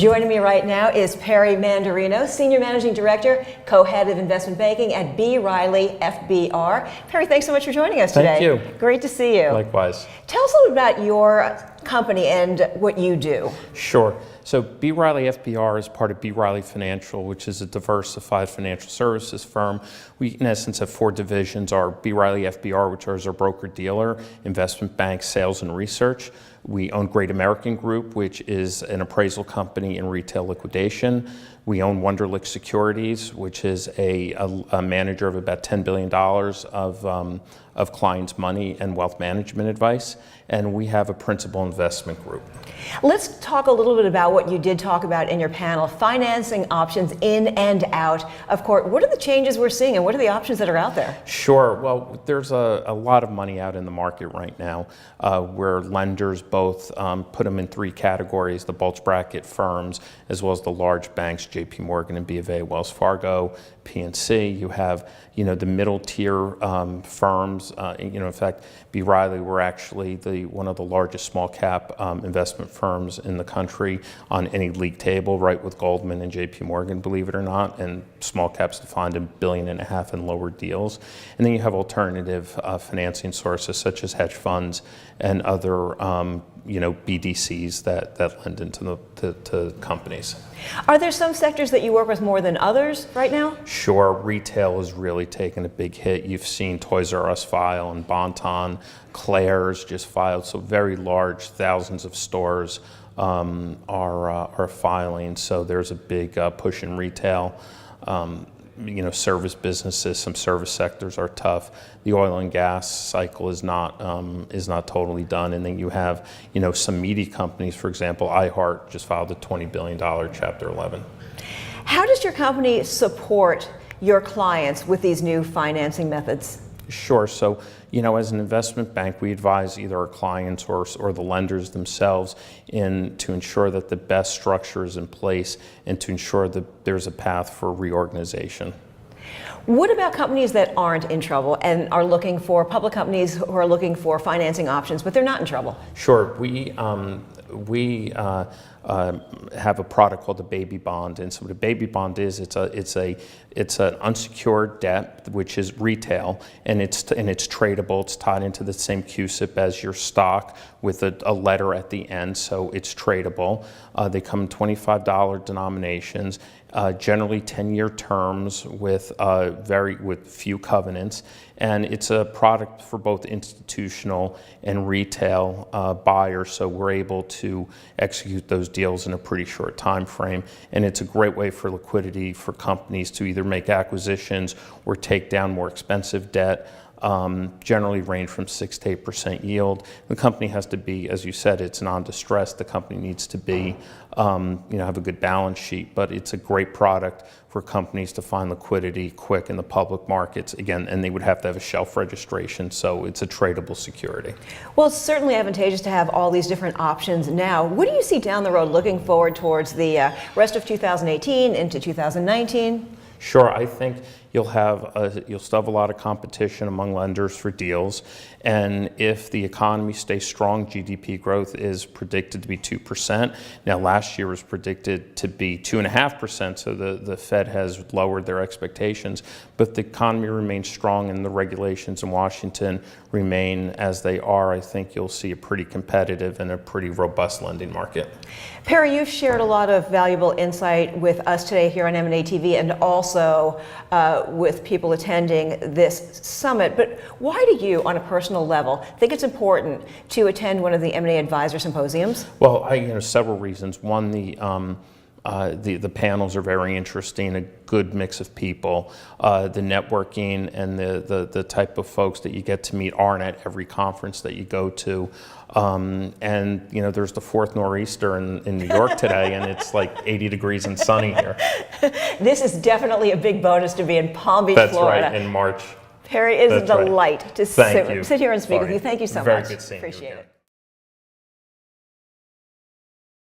Joining me right now is Perry Mandarino, Senior Managing Director, Co-Head of Investment Banking at B. Riley FBR. Perry, thanks so much for joining us today. Thank you. Great to see you. Likewise. Tell us a little about your company and what you do. Sure. So B. Riley FBR is part of B. Riley Financial, which is a diversified financial services firm. We, in essence, have four divisions: our B. Riley FBR, which is our broker-dealer, investment bank, sales, and research. We own Great American Group, which is an appraisal company in retail liquidation. We own Wunderlich Securities, which is a manager of about $10 billion of clients' money and wealth management advice. And we have a principal investment group. Let's talk a little bit about what you did talk about in your panel, financing options in and out of court. What are the changes we're seeing and what are the options that are out there? Sure. Well, there's a lot of money out in the market right now where lenders both put them in three categories: the bulge bracket firms, as well as the large banks, JP Morgan and B of A, Wells Fargo, PNC. You have, the middle tier firms. In fact, B. Riley, we're actually one of the largest small cap investment firms in the country on any league table, right with Goldman and JP Morgan, believe it or not, and small caps defined in $1.5 billion and lower deals. And then you have alternative financing sources such as hedge funds and other BDCs that lend into to companies. Are there some sectors that you work with more than others right now? Sure. Retail has really taken a big hit. You've seen Toys R Us file and Bon-Ton. Claire's just filed. So very large, thousands of stores are filing. So there's a big push in retail. Service businesses, some service sectors are tough. The oil and gas cycle is not totally done. And then you have, some media companies, for example, iHeart just filed a $20 billion Chapter 11. How does your company support your clients with these new financing methods? Sure. So, as an investment bank, we advise either our clients or the lenders themselves to ensure that the best structure is in place and to ensure that there's a path for reorganization. What about companies that aren't in trouble and are looking for public companies who are looking for financing options, but they're not in trouble? Sure. We have a product called the baby bond, and so what a baby bond is, it's an unsecured debt which is retail, and it's tradable. It's tied into the same CUSIP as your stock with a letter at the end, so it's tradable. They come in $25 denominations, generally 10-year terms with few covenants, and it's a product for both institutional and retail buyers. So we're able to execute those deals in a pretty short time frame, and it's a great way for liquidity for companies to either make acquisitions or take down more expensive debt. Generally range from 6 to 8% yield. The company has to be, as you said, it's non-distressed. The company needs to be, have a good balance sheet, but it's a great product for companies to find liquidity quick in the public markets. Again, and they would have to have a shelf registration, so it's a tradable security. Well, it's certainly advantageous to have all these different options now. What do you see down the road looking forward towards the rest of 2018 into 2019? Sure, I think you'll still have a lot of competition among lenders for deals, and if the economy stays strong, GDP growth is predicted to be 2%. Now, last year was predicted to be 2.5%, so the Fed has lowered their expectations, but the economy remains strong and the regulations in Washington remain as they are. I think you'll see a pretty competitive and a pretty robust lending market. Perry, you've shared a lot of valuable insight with us today here on M&A TV and also with people attending this summit. But why do you, on a personal level, think it's important to attend one of the M&A advisor symposiums? Well, several reasons. One, the panels are very interesting, a good mix of people. The networking and the type of folks that you get to meet aren't at every conference that you go to. And there's the fourth nor'easter in New York today, and it's like 80 degrees and sunny here. This is definitely a big bonus to be in Palm Beach, Florida. That's right, in March. Perry, it is a delight to sit here and speak with you. Thank you so much. Very good seeing you. Appreciate it.